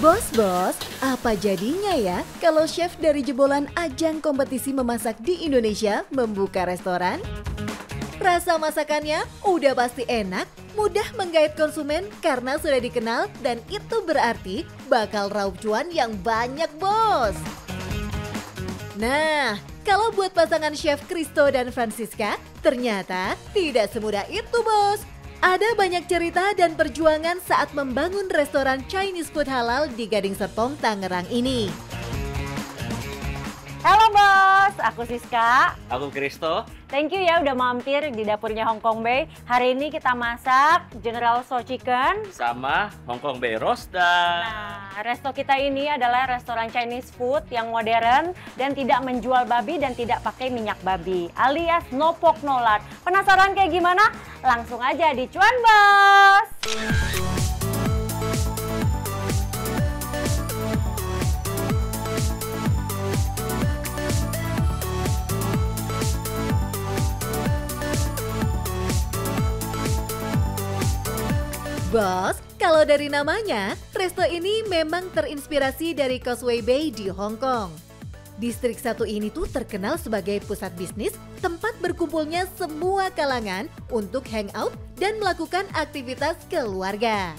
Bos, apa jadinya ya kalau chef dari jebolan ajang kompetisi memasak di Indonesia membuka restoran? Rasa masakannya udah pasti enak, mudah menggait konsumen karena sudah dikenal dan itu berarti bakal raup cuan yang banyak, bos. Nah, kalau buat pasangan Chef Christo dan Francisca, ternyata tidak semudah itu, bos. Ada banyak cerita dan perjuangan saat membangun restoran Chinese food halal di Gading Serpong, Tangerang ini. Halo bos, aku Siska. Aku Christo. Thank you ya udah mampir di dapurnya Hong Kong Bay. Hari ini kita masak General Tso Chicken Sama Hong Kong Bay Roasted. Nah, resto kita ini adalah restoran Chinese food yang modern dan tidak menjual babi dan tidak pakai minyak babi, alias no pork no lard. Penasaran kayak gimana? Langsung aja di Cuan Bos! Bos, kalau dari namanya, resto ini memang terinspirasi dari Causeway Bay di Hong Kong. Distrik 1 ini tuh terkenal sebagai pusat bisnis, tempat berkumpulnya semua kalangan untuk hangout dan melakukan aktivitas keluarga.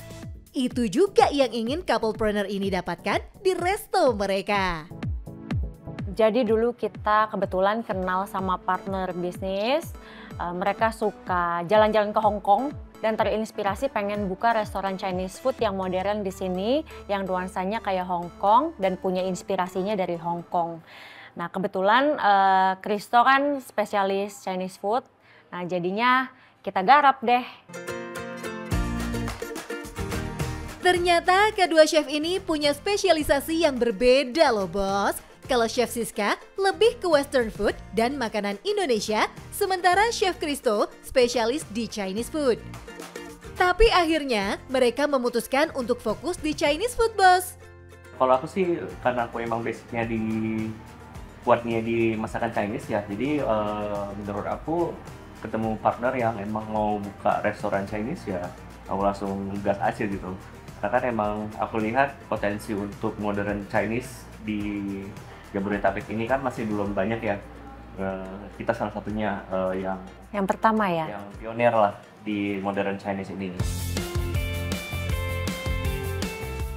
Itu juga yang ingin couplepreneur ini dapatkan di resto mereka. Jadi dulu kita kebetulan kenal sama partner bisnis, mereka suka jalan-jalan ke Hong Kong dan terinspirasi pengen buka restoran Chinese food yang modern di sini, yang nuansanya kayak Hong Kong dan punya inspirasinya dari Hong Kong. Nah kebetulan Christo kan spesialis Chinese food, nah jadinya kita garap deh. Ternyata kedua chef ini punya spesialisasi yang berbeda loh, bos. Kalau Chef Siska lebih ke western food dan makanan Indonesia, sementara Chef Christo spesialis di Chinese food. Tapi akhirnya mereka memutuskan untuk fokus di Chinese food, bos. Kalau aku sih karena aku emang basicnya kuatnya di masakan Chinese ya, jadi menurut aku ketemu partner yang emang mau buka restoran Chinese ya, aku langsung gas aja gitu. Karena kan emang aku lihat potensi untuk modern Chinese di Jabodetabek ini kan masih belum banyak ya. Kita salah satunya Yang pertama ya? Yang pionir lah di modern Chinese ini.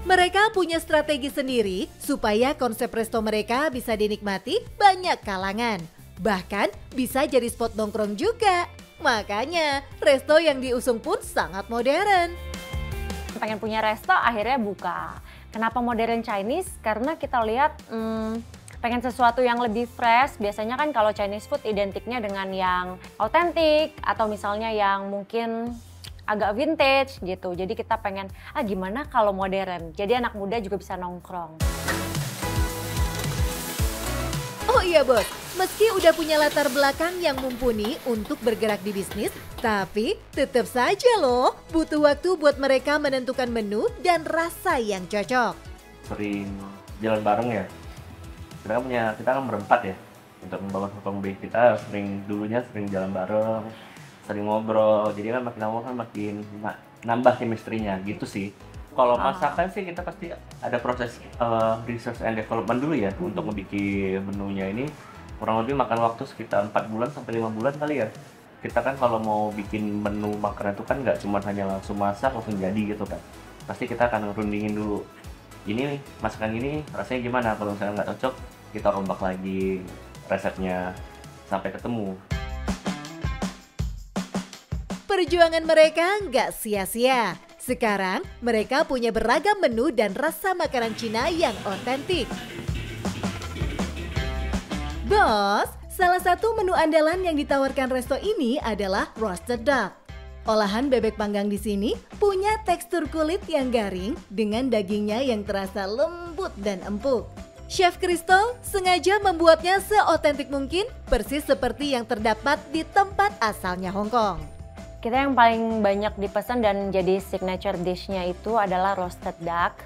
Mereka punya strategi sendiri supaya konsep resto mereka bisa dinikmati banyak kalangan. Bahkan bisa jadi spot nongkrong juga. Makanya resto yang diusung pun sangat modern. Pengen punya resto akhirnya buka. Kenapa modern Chinese? Karena kita lihat pengen sesuatu yang lebih fresh. Biasanya kan kalau Chinese food identiknya dengan yang autentik atau misalnya yang mungkin agak vintage gitu. Jadi kita pengen, gimana kalau modern? Jadi anak muda juga bisa nongkrong. Oh iya bos, meski udah punya latar belakang yang mumpuni untuk bergerak di bisnis, tapi tetap saja loh butuh waktu buat mereka menentukan menu dan rasa yang cocok. Sering jalan bareng ya. Kita kan berempat ya untuk membangun Hong Kong Bay. Kita dulunya sering jalan bareng, sering ngobrol. Jadi kan makin lama kan makin nambah chemistry-nya gitu sih. Kalau masakan sih kita pasti ada proses research and development dulu ya untuk ngebikin menunya ini. Kurang lebih makan waktu sekitar 4 bulan sampai 5 bulan kali ya. Kita kan kalau mau bikin menu makanan itu kan nggak cuma hanya langsung masak langsung jadi gitu kan. Pasti kita akan rundingin dulu. Ini masakan ini rasanya gimana, kalau misalnya nggak cocok kita rombak lagi resepnya sampai ketemu. Perjuangan mereka nggak sia-sia. Sekarang mereka punya beragam menu dan rasa makanan Cina yang otentik. Bos, salah satu menu andalan yang ditawarkan resto ini adalah roasted duck. Olahan bebek panggang di sini punya tekstur kulit yang garing dengan dagingnya yang terasa lembut dan empuk. Chef Christo sengaja membuatnya seotentik mungkin, persis seperti yang terdapat di tempat asalnya Hong Kong. Kita yang paling banyak dipesan dan jadi signature dish-nya itu adalah roasted duck.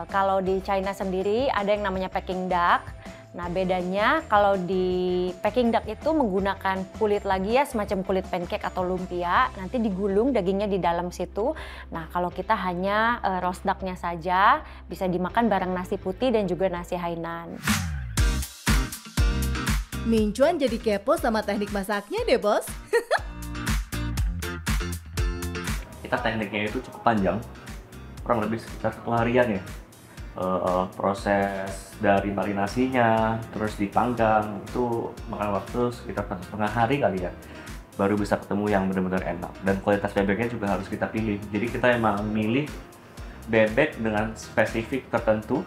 Kalau di China sendiri ada yang namanya Peking duck. Nah bedanya kalau di Peking duck itu menggunakan kulit lagi ya, semacam kulit pancake atau lumpia. Nanti digulung dagingnya di dalam situ. Nah kalau kita hanya roast ducknya saja, bisa dimakan bareng nasi putih dan juga nasi Hainan. Min Chuan jadi kepo sama teknik masaknya deh bos. Kita tekniknya itu cukup panjang, kurang lebih sekitar 1 harian ya. Proses dari marinasinya, terus dipanggang, itu makan waktu sekitar 1,5 hari kali ya. Baru bisa ketemu yang benar-benar enak. Dan kualitas bebeknya juga harus kita pilih. Jadi kita emang milih bebek dengan spesifik tertentu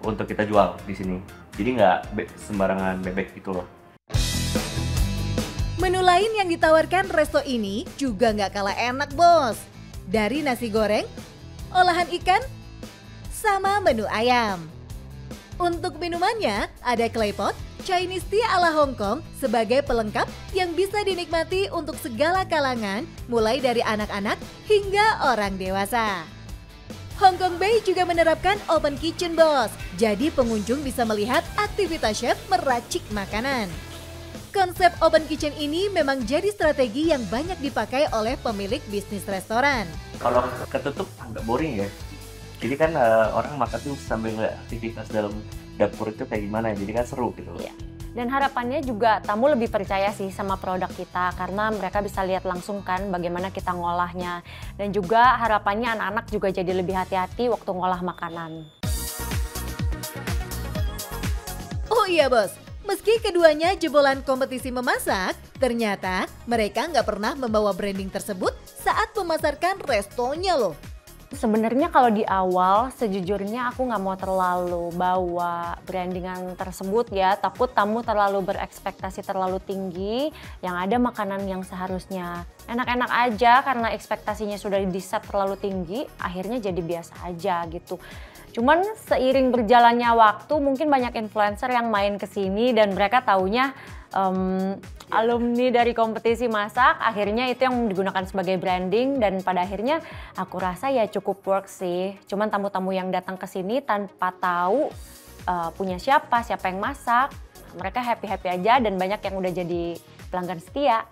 untuk kita jual di sini. Jadi nggak sembarangan bebek gitu loh. Menu lain yang ditawarkan resto ini juga nggak kalah enak bos. Dari nasi goreng, olahan ikan, sama menu ayam. Untuk minumannya ada claypot, Chinese tea ala Hong Kong sebagai pelengkap yang bisa dinikmati untuk segala kalangan, mulai dari anak-anak hingga orang dewasa. Hong Kong Bay juga menerapkan open kitchen bos, jadi pengunjung bisa melihat aktivitas chef meracik makanan. Konsep open kitchen ini memang jadi strategi yang banyak dipakai oleh pemilik bisnis restoran. Kalau ketutup agak boring ya. Jadi kan orang makan tuh sambil ngeliat aktivitas dalam dapur itu kayak gimana ya, jadi kan seru gitu. Iya. Dan harapannya juga tamu lebih percaya sih sama produk kita karena mereka bisa lihat langsung kan bagaimana kita ngolahnya. Dan juga harapannya anak-anak juga jadi lebih hati-hati waktu ngolah makanan. Oh iya bos, meski keduanya jebolan kompetisi memasak, ternyata mereka nggak pernah membawa branding tersebut saat memasarkan restonya loh. Sebenarnya kalau di awal sejujurnya aku nggak mau terlalu bawa brandingan tersebut ya, takut tamu terlalu berekspektasi terlalu tinggi, yang ada makanan yang seharusnya enak-enak aja karena ekspektasinya sudah di-set terlalu tinggi, akhirnya jadi biasa aja gitu. Cuman seiring berjalannya waktu mungkin banyak influencer yang main ke sini dan mereka taunya alumni dari kompetisi masak, akhirnya itu yang digunakan sebagai branding dan pada akhirnya aku rasa ya cukup work sih. Cuman tamu-tamu yang datang ke sini tanpa tahu punya siapa yang masak, mereka happy-happy aja dan banyak yang udah jadi pelanggan setia.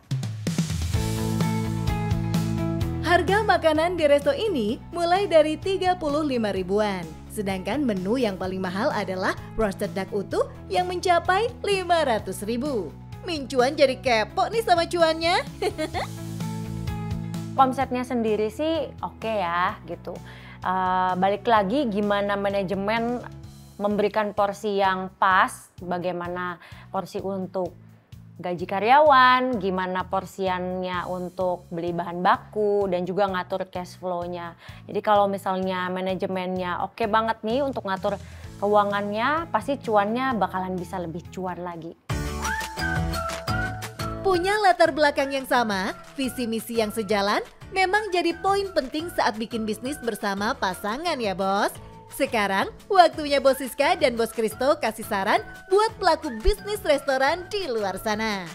Harga makanan di resto ini mulai dari 35 ribuan. Sedangkan menu yang paling mahal adalah roasted duck utuh yang mencapai 500 ribu. Min Chuan jadi kepo nih sama cuannya. Konsepnya sendiri sih oke ya gitu. Balik lagi gimana manajemen memberikan porsi yang pas, bagaimana porsi untuk gaji karyawan, gimana porsiannya untuk beli bahan baku, dan juga ngatur cash flow-nya. Jadi kalau misalnya manajemennya oke banget nih untuk ngatur keuangannya, pasti cuannya bakalan bisa lebih cuan lagi. Punya latar belakang yang sama, visi misi yang sejalan, memang jadi poin penting saat bikin bisnis bersama pasangan ya bos. Sekarang waktunya Bos Siska dan Bos Kristo kasih saran buat pelaku bisnis restoran di luar sana.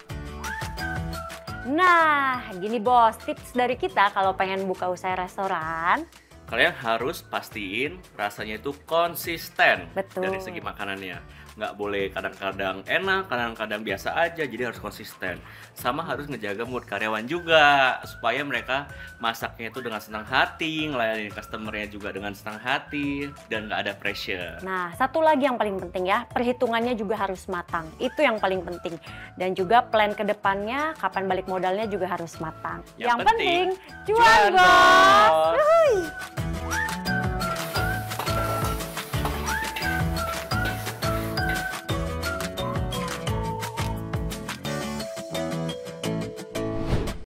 Nah, gini bos, tips dari kita kalau pengen buka usaha restoran. Kalian harus pastiin rasanya itu konsisten. Betul. Dari segi makanannya. Nggak boleh kadang-kadang enak, kadang-kadang biasa aja, jadi harus konsisten. Sama harus ngejaga mood karyawan juga, supaya mereka masaknya itu dengan senang hati, ngelayani customer-nya juga dengan senang hati, dan nggak ada pressure. Nah, satu lagi yang paling penting ya, perhitungannya juga harus matang. Itu yang paling penting. Dan juga plan ke depannya, kapan balik modalnya juga harus matang. Yang penting, cuan bos!